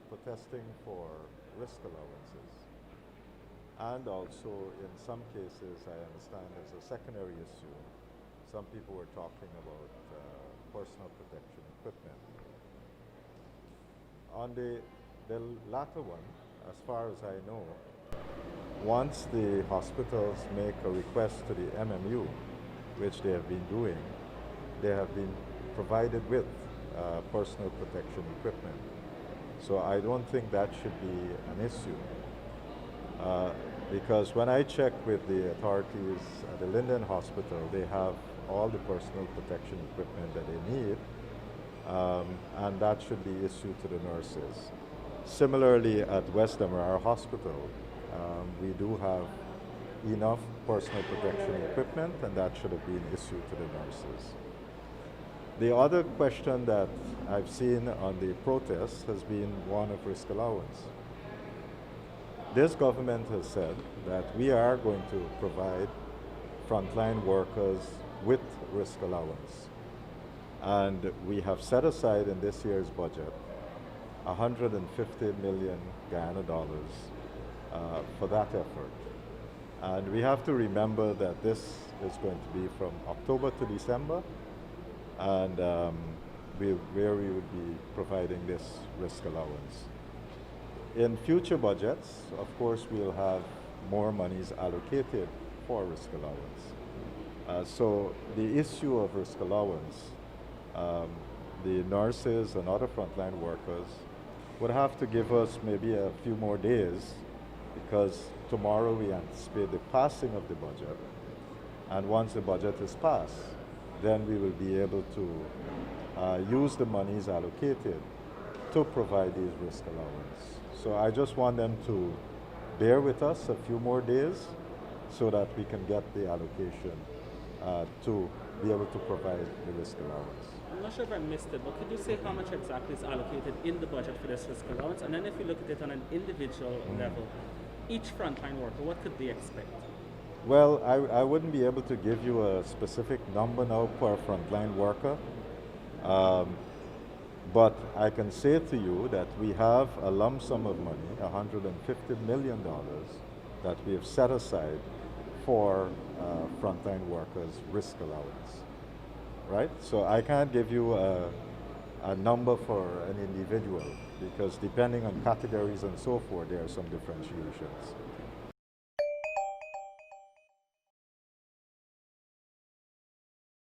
protesting for risk allowances. And also, in some cases, I understand as a secondary issue, some people were talking about personal protection equipment. On the latter one, as far as I know, once the hospitals make a request to the MMU, which they have been doing, they have been provided with personal protection equipment. So I don't think that should be an issue. Because when I check with the authorities at the Linden Hospital, they have all the personal protection equipment that they need, and that should be issued to the nurses. Similarly, at West Demerara Hospital, we do have enough personal protection equipment, and that should have been issued to the nurses. The other question that I've seen on the protest has been one of risk allowance. This government has said that we are going to provide frontline workers with risk allowance. And we have set aside in this year's budget 150 million Guyana dollars for that effort. And we have to remember that this is going to be from October to December, and where we would be providing this risk allowance. In future budgets, of course, we'll have more monies allocated for risk allowance. So the issue of risk allowance, the nurses and other frontline workers would have to give us maybe a few more days, because tomorrow we anticipate the passing of the budget. And once the budget is passed, then we will be able to use the monies allocated to provide these risk allowance. So I just want them to bear with us a few more days so that we can get the allocation to be able to provide the risk allowance. I'm not sure if I missed it, but could you say how much exactly is allocated in the budget for this risk allowance? And then if you look at it on an individual level, each frontline worker, what could they expect? Well, I wouldn't be able to give you a specific number now per frontline worker. But I can say to you that we have a lump sum of money, $150 million, that we have set aside for frontline workers' risk allowance, right? So I can't give you a number for an individual, because depending on categories and so forth, there are some differentiations.